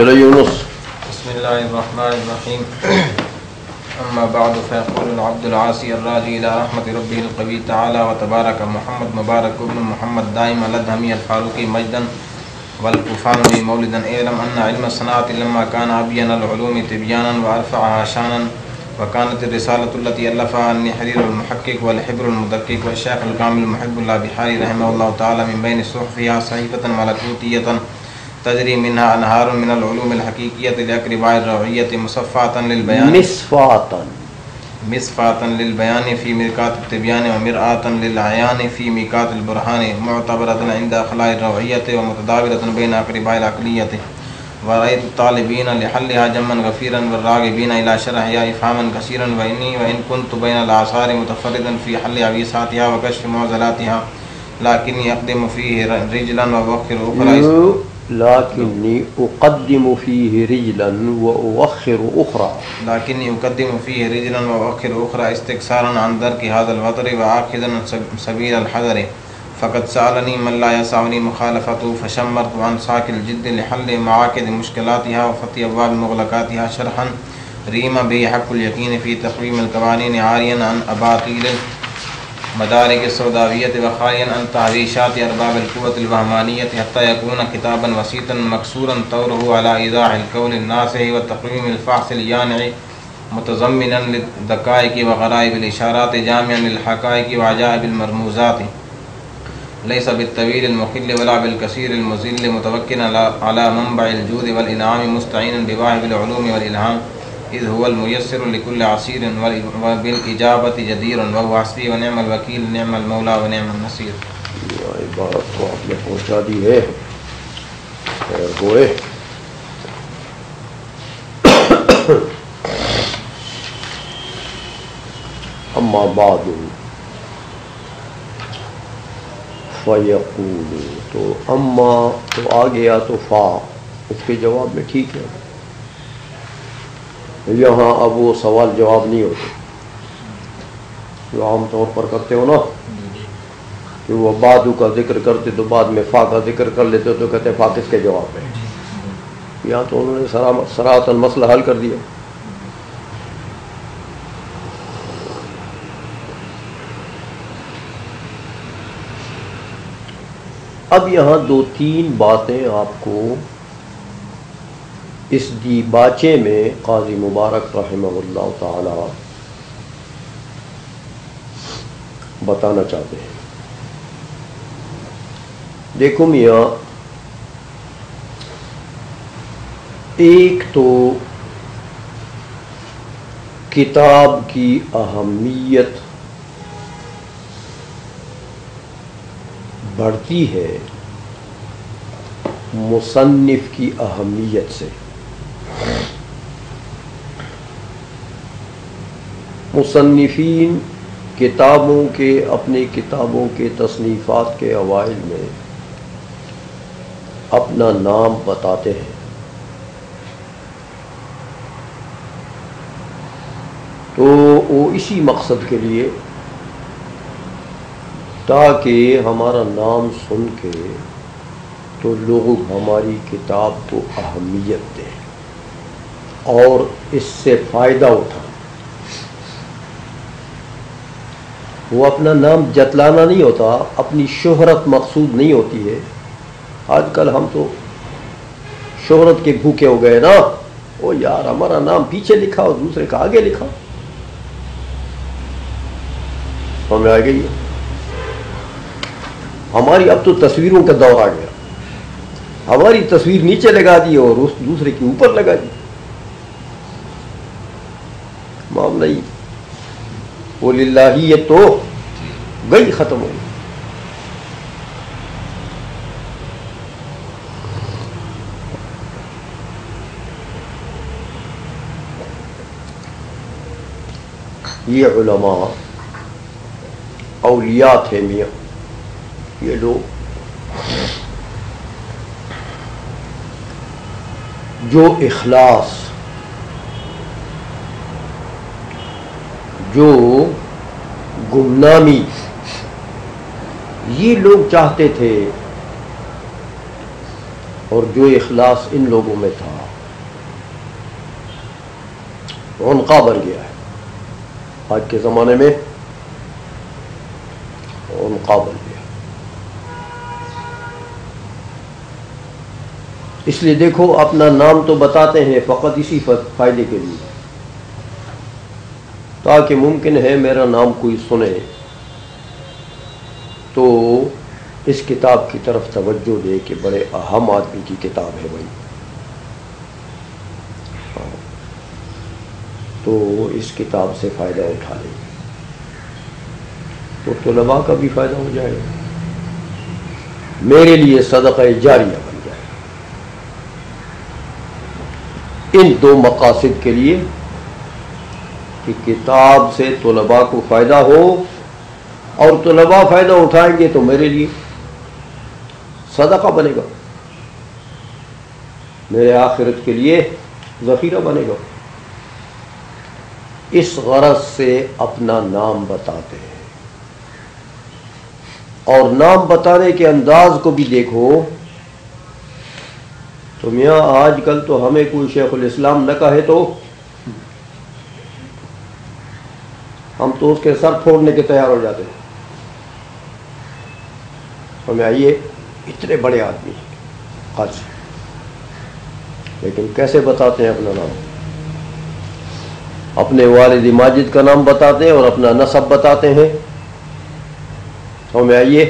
چلو یونس. بسم الله الرحمن الرحيم. أما بعد فيقول العبد العاصي الراجي إلى رحمة ربه القوي تعالى وتبارك محمد مبارك ابن محمد دائم الأدهمي الفاروقي مجدا والكفان لي مولدا. اعلم أن علم الصناعة لما كان أبين العلوم تبيانا وأرفعها شانا وكانت الرسالة التي ألفها النحرير المحقق والحبر المدقق والشيخ الكامل المحب الله بحاري رحمه الله تعالى من بين صحفها صحيفة ملكوتية تجري منها أنهار من العلوم الحقيقية لأقرباء الروعية مصفاة للبيان في مرقات التبيان ومرآة للعيان في ميقات البرهان معتبرة عند أخلاء الروعية ومتداولة بين أقرباء العقلية. ورأيت الطالبين لحلها جما غفيرا والراغبين إلى شرحها إفهاما كثيرا وإن كنت بين الآثار متفردا في حل عويصاتها وكشف معضلاتها لكني أقدم فيه رجلا وأؤخر أخرى لكني أقدم فيه رجلا وأؤخر أخرى استكثارا عن درك هذا الوتر وآخذا سبيل الحذر. فقد سألني من لا يسعني مخالفته فشمرت عن ساك الجد لحل معاقد مشكلاتها وفتح أبواب مغلقاتها شرحا ريما به حق اليقين في تقويم القوانين عاريا عن أباطيل مدارك السوداوية وخاليا عن تهريشات أرباب القوة الوهمانية حتى يكون كتابا وسيطا مكسورا طوره على إيضاح الكون الناسع وتقويم الفحص اليانع متضمنا للدقائق وغرائب الإشارات جامعا للحقائق وعجائب المرموزات ليس بالطويل المخل ولا بالكثير المذل متوكلا على منبع الجود والإنعام مستعينا بواهب العلوم والإلهام إذ هو الميسر لكل عسير وبالإجابة جدير وهو حسبي ونعم الوكيل نعم المولى ونعم النصير. عبارت کو آپ نے پہنچا دی ہے. خیر ہوئے. اما بعد فیقول تو اما تو آ گیا تو فا اس کے جواب میں ٹھیک ہے. یہاں اب وہ سوال جواب نہیں ہوتے جو عام طور پر کرتے ہو نا کہ وہ بعدو کا ذکر کرتے تو بعد میں فا کا ذکر کر لیتے تو کہتے فا کس کے جواب میں. یہاں تو انہوں نے صراحتاً مسئلہ حل کر دیا. اب یہاں دو تین باتیں آپ کو اس دیباچے میں قاضی مبارک رحمہ اللہ تعالی بتانا چاہتے ہیں. دیکھو میاں، ایک تو کتاب کی اہمیت بڑھتی ہے مصنف کی اہمیت سے. مصنفین کتابوں کے اپنی کتابوں کے تصنیفات کے اوائل میں اپنا نام بتاتے ہیں تو وہ اسی مقصد کے لیے تاکہ ہمارا نام سن کے تو لوگ ہماری کتاب کو اہمیت دیں اور اس سے فائدہ اٹھائیں. وہ اپنا نام جتلانا نہیں ہوتا، اپنی شہرت مقصود نہیں ہوتی ہے. آج کل ہم تو شہرت کے بھوکے ہو گئے نا. او یار ہمارا نام پیچھے لکھا اور دوسرے کا آگے لکھا. ہمیں آ گئی ہماری اب تو تصویروں کا دور آ گیا. ہماری تصویر نیچے لگا دی اور اس دوسرے کے اوپر لگا دی. معاملہ ہی وہ للہیت تو گئی ختم ہو گئی. یہ علماء اولیاء تھے میاں. یہ لوگ جو اخلاص، جو گمنامی یہ لوگ چاہتے تھے اور جو اخلاص ان لوگوں میں تھا عنقا بن گیا ہے. آج کے زمانے میں عنقا بن گیا. اس لیے دیکھو اپنا نام تو بتاتے ہیں فقط اسی فائدے کے لیے تاکہ ممکن ہے میرا نام کوئی سنے تو اس کتاب کی طرف توجہ دے کہ بڑے اہم آدمی کی کتاب ہے بھائی. تو اس کتاب سے فائدہ اٹھا لیں تو طلباء کا بھی فائدہ ہو جائے گا, میرے لیے صدقہ جاریہ بن جائے گا. ان دو مقاصد کے لیے کہ کتاب سے طلباء کو فائدہ ہو اور طلباء فائدہ اٹھائیں گے تو میرے لیے صدقہ بنے گا, میرے آخرت کے لیے ذخیرہ بنے گا. اس غرض سے اپنا نام بتاتے ہیں. اور نام بتانے کے انداز کو بھی دیکھو تو میاں آج کل تو ہمیں کوئی شیخ الاسلام نہ کہے تو ہم تو اس کے سر پھوڑنے کے تیار ہو جاتے ہیں. ہمیں آئیے اتنے بڑے آدمی آج, لیکن کیسے بتاتے ہیں اپنا نام؟ اپنے والد ماجد کا نام بتاتے ہیں اور اپنا نسب بتاتے ہیں. ہمیں آئیے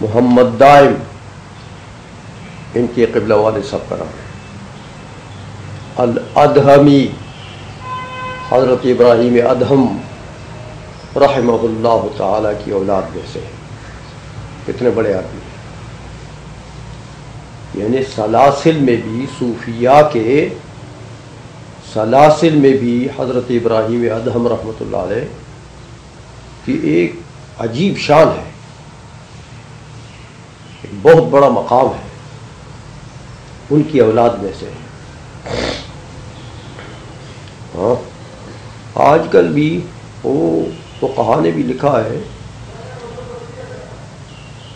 محمد دائم, ان کے قبلہ والد صاحب کا نام ہے. الادہمی, حضرت ابراہیم ادہم رحمہ اللہ تعالی کی اولاد میں سے, کتنے بڑے آدمی. یعنی سلاسل میں بھی, صوفیاء کے سلاسل میں بھی حضرت ابراہیم ادہم رحمۃ اللہ علیہ کی ایک عجیب شان ہے, ایک بہت بڑا مقام ہے. ان کی اولاد میں سے. ہاں آج کل بھی وہ فقہا نے بھی لکھا ہے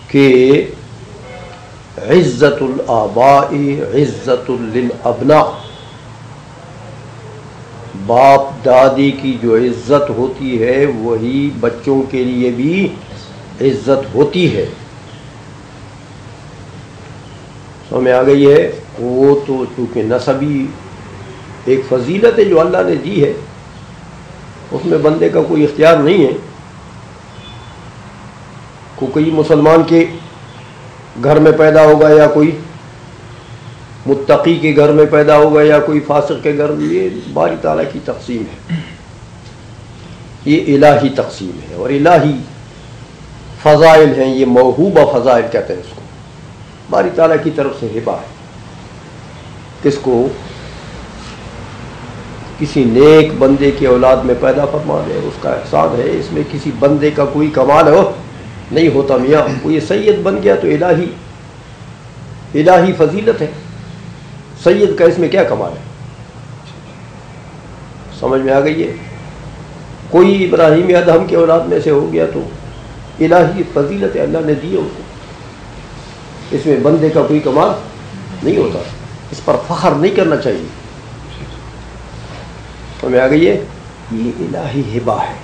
کہ عزت الآباء عزت للابناء, باپ دادی کی جو عزت ہوتی ہے وہی بچوں کے لیے بھی عزت ہوتی ہے. سمجھ میں آ گئی ہے؟ وہ تو چونکہ نسبی ایک فضیلت ہے جو اللہ نے دی ہے, اس میں بندے کا کوئی اختیار نہیں ہے. کوئی مسلمان کے گھر میں پیدا ہوگا یا کوئی متقی کے گھر میں پیدا ہوگا یا کوئی فاسق کے گھر میں, یہ باری تعالیٰ کی تقسیم ہے, یہ الہی تقسیم ہے. اور الہی فضائل ہیں, یہ موہوبہ فضائل کہتے ہیں اس کو, باری تعالیٰ کی طرف سے ہبہ ہے. کس کو؟ کسی نیک بندے کی اولاد میں پیدا فرما دے, اس کا احسان ہے. اس میں کسی بندے کا کوئی کمال ہو نہیں ہوتا میاں. کوئی سید بن گیا تو الہی فضیلت ہے. سید کا اس میں کیا کمال ہے؟ سمجھ میں آ گئی ہے؟ کوئی ابراہیم ادہم کی اولاد میں سے ہو گیا تو الہی فضیلت اللہ نے دی ہے اس کو, اس میں بندے کا کوئی کمال نہیں ہوتا. اس پر فخر نہیں کرنا چاہیے. سمجھ میں آ گئی ہے؟ یہ الہی ہبہ ہے,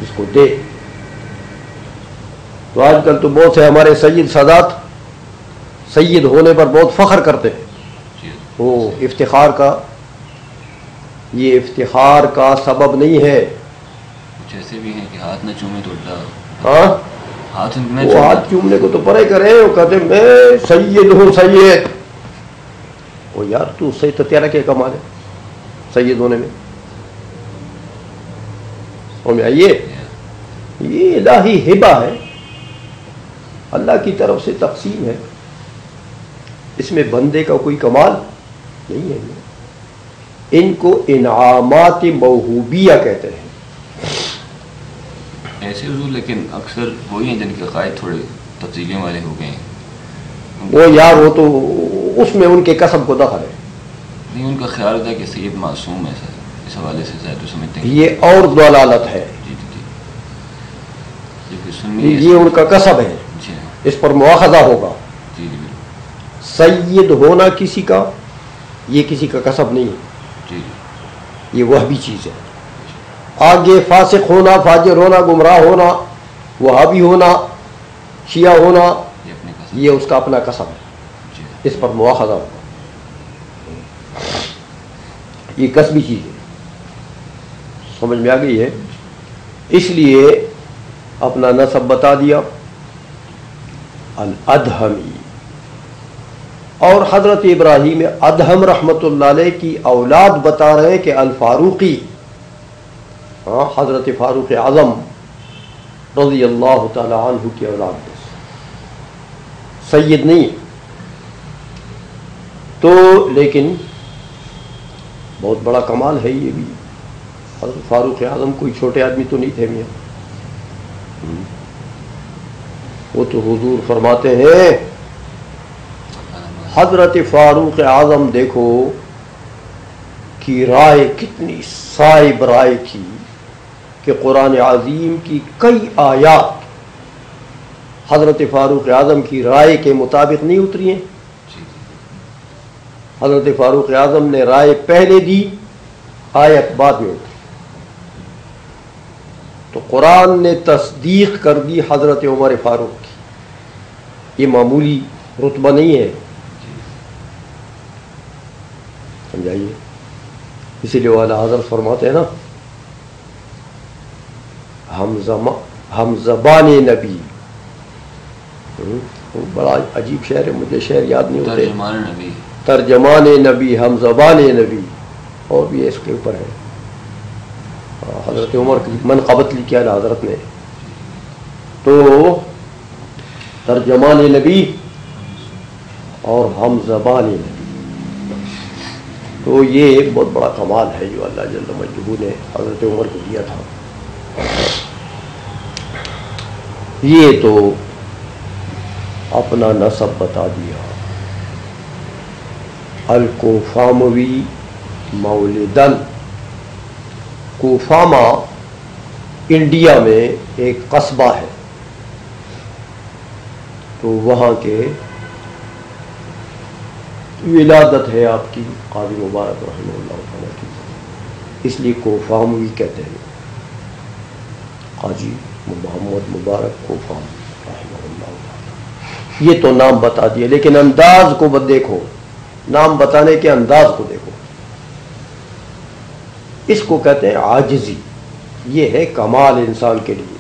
اس کو دے. تو آج کل تو بہت سے ہمارے سید سادات سید ہونے پر بہت فخر کرتے ہیں. وہ افتخار کا, یہ افتخار کا سبب نہیں ہے. کچھ ایسے بھی ہیں کہ ہاتھ نہ چومے تو اللہ, ہاں وہ ہاتھ چومنے کو تو پرے کرے, وہ کہتے میں سید ہوں سید. وہ یار تو سید, تیرا کیا کمال ہے سید ہونے میں؟ سمجھ آئیے؟ یہ الہی ہبہ ہے, اللہ کی طرف سے تقسیم ہے. اس میں بندے کا کوئی کمال نہیں ہے. ان کو انعامات موہوبیہ کہتے ہیں. ایسے حضور لیکن اکثر وہی ہیں جن کے قائد تھوڑے تفصیلیوں والے ہو گئے ہیں. وہ یار وہ تو اس میں ان کے کسب کو دخل ہے. نہیں, ان کا خیال ہوتا ہے کہ سید معصوم ہے سر, اس حوالے سے شاید تو سمجھتے ہیں یہ اور ضلالت ہے. یہ ان کا کسب ہے, اس پر مواخذہ ہوگا. سید ہونا کسی کا یہ کسی کا کسب نہیں ہے، جی یہ وہابی چیز ہے۔ آگے فاسق ہونا، فاجر ہونا، گمراہ ہونا، وہابی ہونا، شیعہ ہونا، یہ اپنے کا یہ اس کا اپنا کسب ہے، جی اس پر مواخذہ ہوگا، یہ کسبی چیز ہے، سمجھ میں آ گئی ہے۔ اس لیے اپنا نسب بتا دیا، الادہمی، اور حضرت ابراہیم ادہم رحمۃ اللہ علیہ کی اولاد بتا رہے ہیں کہ الفاروقی، حضرت فاروق اعظم رضی اللہ تعالی عنہ کی اولاد میں سے، سید نہیں ہے تو، لیکن بہت بڑا کمال ہے یہ بھی، حضرت فاروق اعظم کوئی چھوٹے آدمی تو نہیں تھے میاں، وہ تو حضور فرماتے ہیں حضرت فاروق اعظم دیکھو کہ رائے کتنی صائب رائے تھی کہ قرآن عظیم کی کئی آیات حضرت فاروق اعظم کی رائے کے مطابق نہیں اتری ہیں۔ حضرت فاروق اعظم نے رائے پہلے دی، آیت بعد میں اتری، تو قرآن نے تصدیق کر دی حضرت عمر فاروق کی، یہ معمولی رتبہ نہیں ہے، سمجھائیے۔ اسی لیے والا حضرت فرماتے ہیں نا، ہم زبان نبی، بڑا عجیب شعر ہے، مجھے شعر یاد نہیں ہوتے، ترجمان نبی، ترجمان نبی، ہم زبان نبی، اور بھی اس کے اوپر ہے، حضرت عمر کی منقبت لکھی ہے حضرت نے، تو ترجمان نبی اور ہم زبان نبی، تو یہ بہت بڑا کمال ہے جو اللہ جل مجدہ نے حضرت عمر کو دیا تھا۔ یہ تو اپنا نسب بتا دیا۔ الکوفاموی مولدن، کوفاما انڈیا میں ایک قصبہ ہے، تو وہاں کے ولادت ہے آپ کی قاضی مبارک رحمہ اللہ تعالیٰ کی، اس لیے کوفاموی کہتے ہیں، قاضی محمد مبارک کوفام رحمہ اللہ تعالیٰ۔ یہ تو نام بتا دیا، لیکن انداز کو دیکھو، نام بتانے کے انداز کو دیکھو، اس کو کہتے ہیں عاجزی۔ یہ ہے کمال انسان کے لیے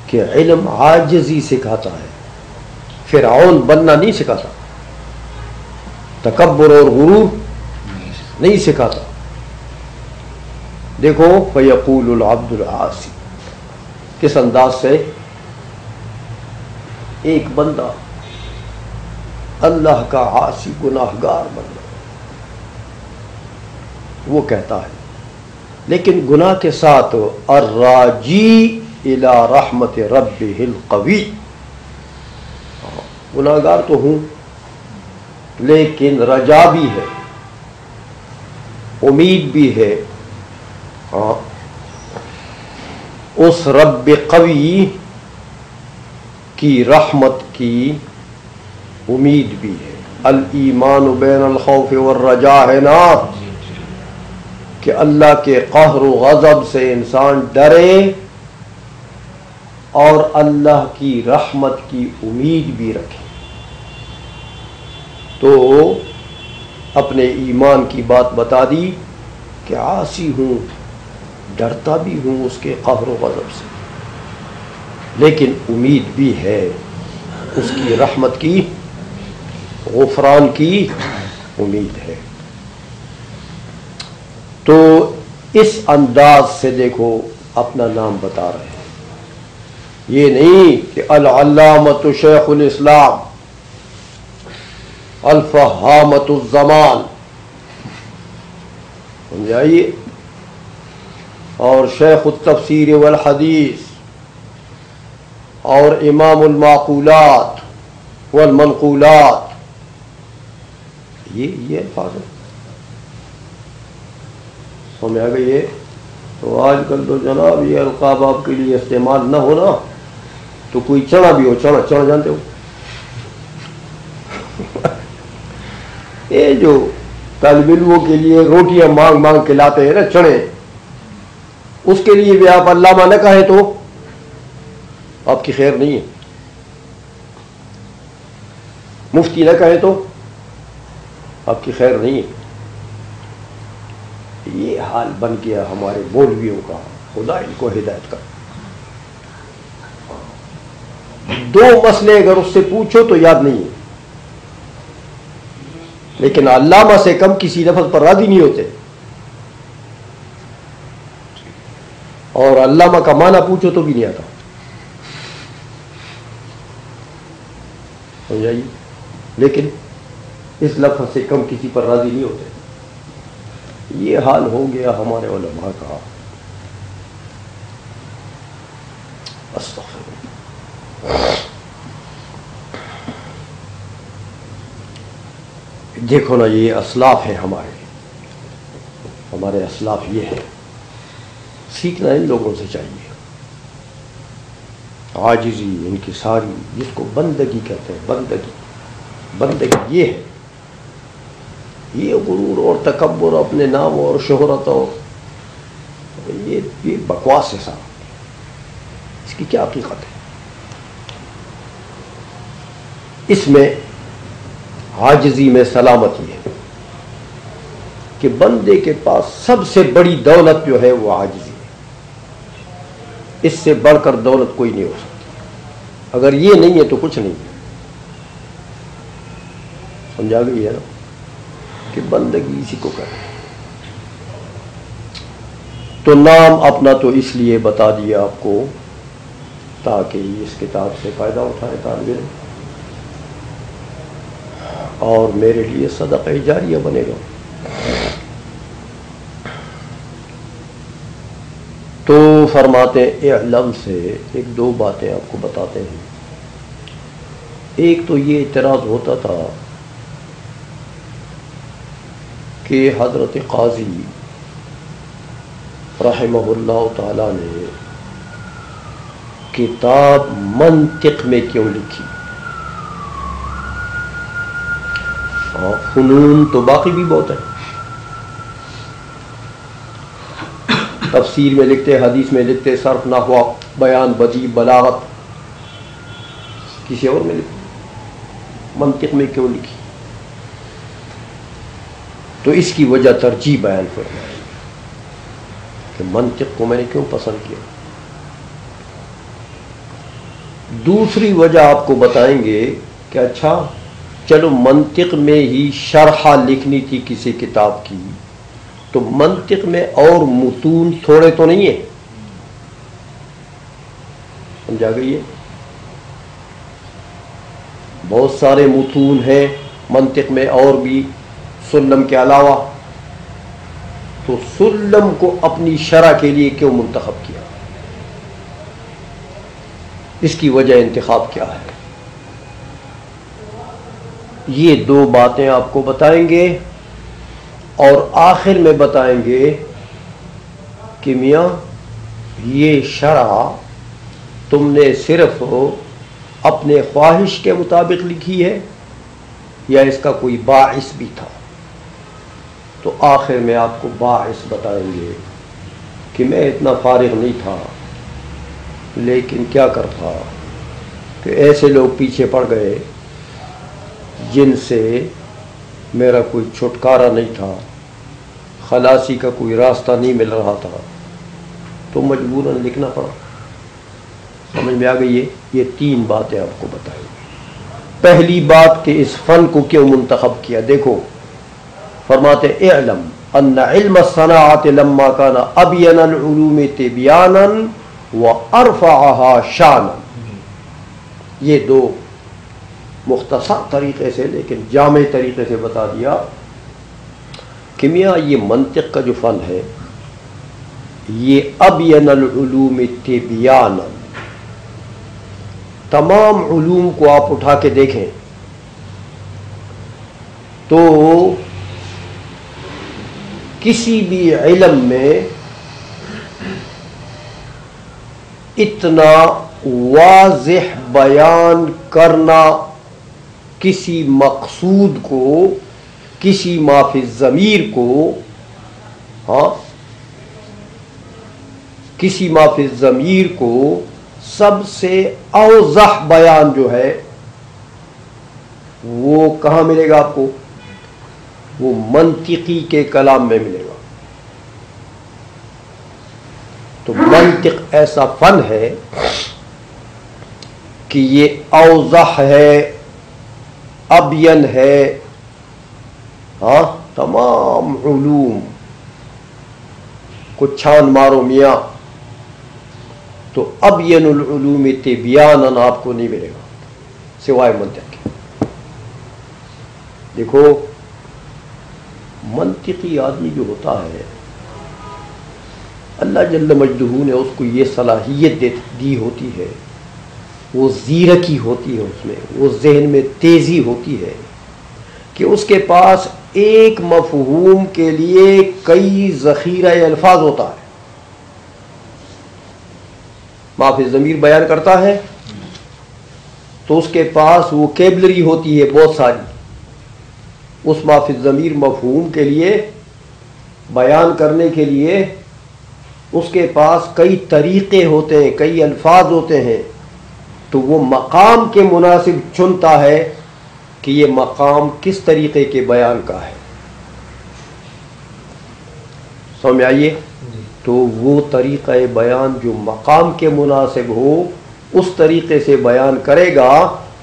کہ علم عاجزی سکھاتا ہے، فرعون بننا نہیں سکھاتا، تکبر اور غرور نہیں سکھاتا۔ دیکھو فیقول العبد العاصی، کس انداز سے ایک بندہ اللہ کا عاصی گناہگار بندہ وہ کہتا ہے، لیکن گناہ کے ساتھ الراجی الی رحمت ربہ القوی، گناہگار تو ہوں لیکن رجا بھی ہے، امید بھی ہے، اس رب قوی کی رحمت کی امید بھی ہے۔ الایمان بین الخوف والرجاء ہے نا، کہ اللہ کے قہر و غضب سے انسان ڈرے اور اللہ کی رحمت کی امید بھی رکھے۔ تو اپنے ایمان کی بات بتا دی کہ عاصی ہوں، ڈرتا بھی ہوں اس کے قہر و غضب سے، لیکن امید بھی ہے اس کی رحمت کی، غفران کی امید ہے۔ تو اس انداز سے دیکھو اپنا نام بتا رہے ہیں، یہ نہیں کہ العلامۃ شیخ الاسلام، الفہامۃ الزمان، سمجھائیے، اور شیخ التفسیر والحدیث، اور امام المعقولات والمنقولات، یہ الفاظ ہیں، سمجھ آ گئی ہے۔ تو آج کل تو جناب یہ القاب آپ کے لیے استعمال نہ ہونا تو کوئی چڑھا بھی ہو، چڑھ جانتے ہو، یہ جو طالب علموں کے لیے روٹیاں مانگ مانگ کے لاتے ہیں نا چنے، اس کے لیے بھی آپ علامہ نہ کہیں تو آپ کی خیر نہیں ہے، مفتی نہ کہیں تو آپ کی خیر نہیں ہے۔ یہ حال بن گیا ہمارے مولویوں کا، خدا ان کو ہدایت کر۔ دو مسئلے اگر اس سے پوچھو تو یاد نہیں ہے، لیکن علامہ سے کم کسی لفظ پر راضی نہیں ہوتے، اور علامہ کا معنی پوچھو تو بھی نہیں آتا، سمجھائیے، لیکن اس لفظ سے کم کسی پر راضی نہیں ہوتے۔ یہ حال ہو گیا ہمارے علماء کا، استغفر۔ دیکھو نا، یہ اسلاف ہیں ہمارے اسلاف یہ ہے، سیکھنا ان لوگوں سے چاہیے۔ عاجزی ان کی ساری، جس کو بندگی کہتے ہیں، بندگی یہ ہے، یہ غرور اور تکبر، اپنے نام اور شہرت اور یہ بکواس ہے سارا، اس کی کیا حقیقت ہے؟ اس میں عاجزی میں سلامتی ہے کہ بندے کے پاس سب سے بڑی دولت جو ہے وہ عاجزی ہے، اس سے بڑھ کر دولت کوئی نہیں ہو سکتی۔ اگر یہ نہیں ہے تو کچھ نہیں ہے، سمجھا گئی ہے نا، کہ بندگی اسی کو کرے۔ تو نام اپنا تو اس لیے بتا دیا آپ کو تاکہ اس کتاب سے فائدہ اٹھائے طالب علم، اور میرے لیے صدقہ جاریہ بنے گا۔ تو فرماتے ہیں اعلم سے ایک دو باتیں آپ کو بتاتے ہیں۔ ایک تو یہ اعتراض ہوتا تھا کہ حضرت قاضی رحمہ اللہ تعالی نے کتاب منطق میں کیوں لکھی؟ فنون تو باقی بھی بہت ہے، تفسیر میں لکھتے، حدیث میں لکھتے، صرف، نحو، بیان، بدیع، بلاغت، کسی اور میں لکھتے، منطق میں کیوں لکھی؟ تو اس کی وجہ ترجیح بیان فرمائی کہ منطق کو میں نے کیوں پسند کیا۔ دوسری وجہ آپ کو بتائیں گے کہ اچھا چلو منطق میں ہی شرح لکھنی تھی کسی کتاب کی، تو منطق میں اور متون تھوڑے تو نہیں ہیں، سمجھا گئی ہے؟ بہت سارے متون ہیں منطق میں اور بھی سلم کے علاوہ، تو سلم کو اپنی شرح کے لیے کیوں منتخب کیا؟ اس کی وجہ انتخاب کیا ہے؟ یہ دو باتیں آپ کو بتائیں گے، اور آخر میں بتائیں گے کہ میاں یہ شرح تم نے صرف اپنے خواہش کے مطابق لکھی ہے یا اس کا کوئی باعث بھی تھا؟ تو آخر میں آپ کو باعث بتائیں گے کہ میں اتنا فارغ نہیں تھا، لیکن کیا کرتا کہ ایسے لوگ پیچھے پڑ گئے جن سے میرا کوئی چھٹکارا نہیں تھا، خلاصی کا کوئی راستہ نہیں مل رہا تھا، تو مجبوراً لکھنا پڑا۔ سمجھ میں آ گئی ہے؟ یہ تین باتیں آپ کو بتائیں گے۔ پہلی بات کہ اس فن کو کیوں منتخب کیا، دیکھو فرماتے اعلم ان علم الصناعت لما کان ابین العلوم تبیانا وارفعها شانا۔ یہ دو مختصر طریقے سے لیکن جامع طریقے سے بتا دیا کہ میاں یہ منطق کا جو فن ہے یہ ابین العلوم تبیانا، تمام علوم کو آپ اٹھا کے دیکھیں تو کسی بھی علم میں اتنا واضح بیان کرنا کسی مقصود کو کسی ما فی الضمیر کو، ہاں کسی ما فی الضمیر کو سب سے اوضح بیان جو ہے وہ کہاں ملے گا آپ کو؟ وہ منطقی کے کلام میں ملے گا. تو منطق ایسا فن ہے کہ یہ اوضح ہے، ابین ہے. ہاں تمام علوم کو چھان مارو میاں تو ابین العلوم تبیانا آپ کو نہیں ملے گا سوائے منطق کے. دیکھو منطقی آدمی جو ہوتا ہے اللہ جل مجدہ نے اس کو یہ صلاحیت دی ہوتی ہے، وہ زیرکی ہوتی ہے، اس میں وہ ذہن میں تیزی ہوتی ہے کہ اس کے پاس ایک مفہوم کے لیے کئی ذخیرہ الفاظ ہوتا ہے. ما فی الضمیر بیان کرتا ہے تو اس کے پاس وہ کیبلری ہوتی ہے بہت ساری. اس ما فی الضمیر مفہوم کے لیے بیان کرنے کے لیے اس کے پاس کئی طریقے ہوتے ہیں، کئی الفاظ ہوتے ہیں. تو وہ مقام کے مناسب چنتا ہے کہ یہ مقام کس طریقے کے بیان کا ہے. سمجھ آئیے؟ تو وہ طریقہ بیان جو مقام کے مناسب ہو اس طریقے سے بیان کرے گا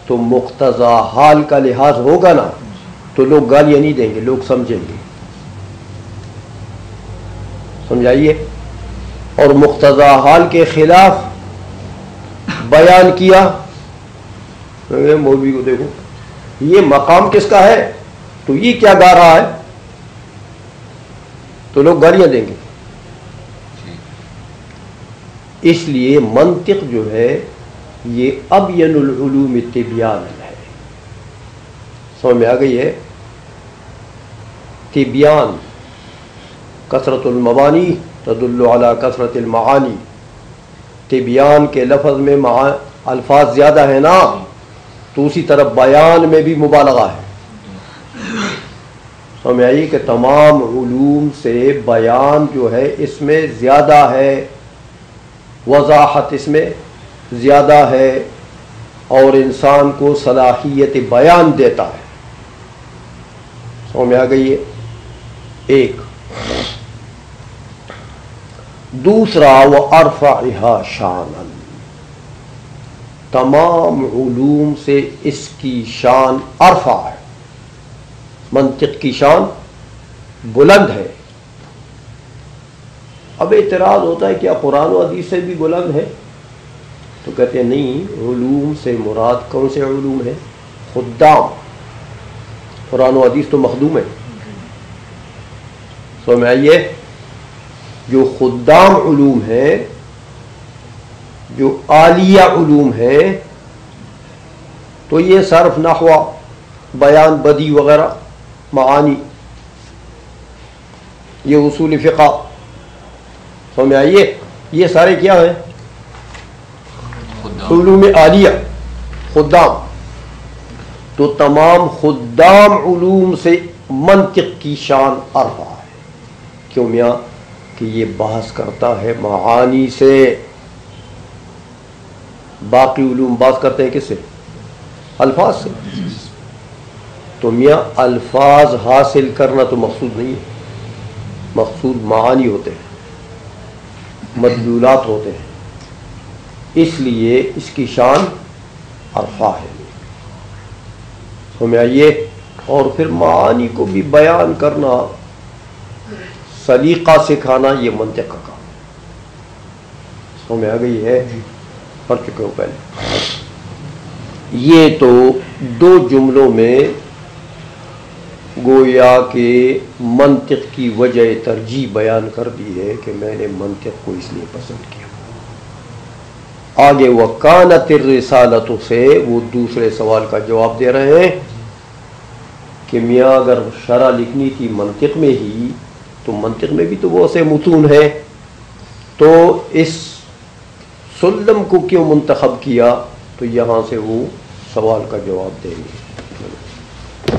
تو مقتضی حال کا لحاظ ہوگا نا، تو لوگ گالیاں نہیں دیں گے، لوگ سمجھیں گے. سمجھائیے؟ اور مقتضی حال کے خلاف بیان کیا، مولوی کو دیکھو یہ مقام کس کا ہے تو یہ کیا گا رہا ہے، تو لوگ گالیاں دیں گے. اس لیے منطق جو ہے یہ ابین العلوم تبیان ہے. سمجھ میں آ گئی ہے؟ تبیان کثرت المبانی تدل علی کثرت المعانی. تبیان کے لفظ میں الفاظ زیادہ ہیں نا، تو اسی طرح بیان میں بھی مبالغہ ہے. سمجھ آئی کہ تمام علوم سے بیان جو ہے اس میں زیادہ ہے، وضاحت اس میں زیادہ ہے، اور انسان کو صلاحیت بیان دیتا ہے. سمجھ میں آ گئی ہے؟ ایک. دوسرا وَأَرْفَعِهَا شَانًا، تمام علوم سے اس کی شان ارفع ہے. منطق کی شان بلند ہے. اب اعتراض ہوتا ہے کیا قرآن و حدیث سے بھی بلند ہے؟ تو کہتے ہیں نہیں، علوم سے مراد کون سے علوم ہے؟ خدام. قرآن و حدیث تو مخدوم ہے. سمجھ آئیے؟ جو خدام علوم ہیں، جو عالیہ علوم ہیں، تو یہ صرف نحو، بیان، بدی وغیرہ، معانی، یہ اصول فقہ. سمجھ آئیے؟ یہ سارے کیا ہیں؟ علوم عالیہ، خدام. تو تمام خدام علوم سے منطق کی شان ارفع ہے. کیوں میاں؟ کہ یہ بحث کرتا ہے معانی سے. باقی علوم بحث کرتے ہیں کس سے؟ الفاظ سے. تو میاں الفاظ حاصل کرنا تو مقصود نہیں ہے، مقصود معانی ہوتے ہیں، مدلولات ہوتے ہیں. اس لیے اس کی شان ارفع ہے. سمجھ آئیے؟ اور پھر معانی کو بھی بیان کرنا، سلیقہ سکھانا، یہ منطق کا کام. سمجھ آ گئی ہے؟ پڑھ چکے ہو پہلے. یہ تو دو جملوں میں گویا کہ منطق کی وجہ ترجیح بیان کر دی ہے کہ میں نے منطق کو اس لیے پسند کیا. آگے وَكَانَتِ الرِّسَالَةُ سے وہ دوسرے سوال کا جواب دے رہے ہیں کہ میاں اگر شرح لکھنی تھی منطق میں ہی تو منطق میں بھی تو بہت سے متون ہیں، تو اس سلم کو کیوں منتخب کیا؟ تو یہاں سے وہ سوال کا جواب دیں گے.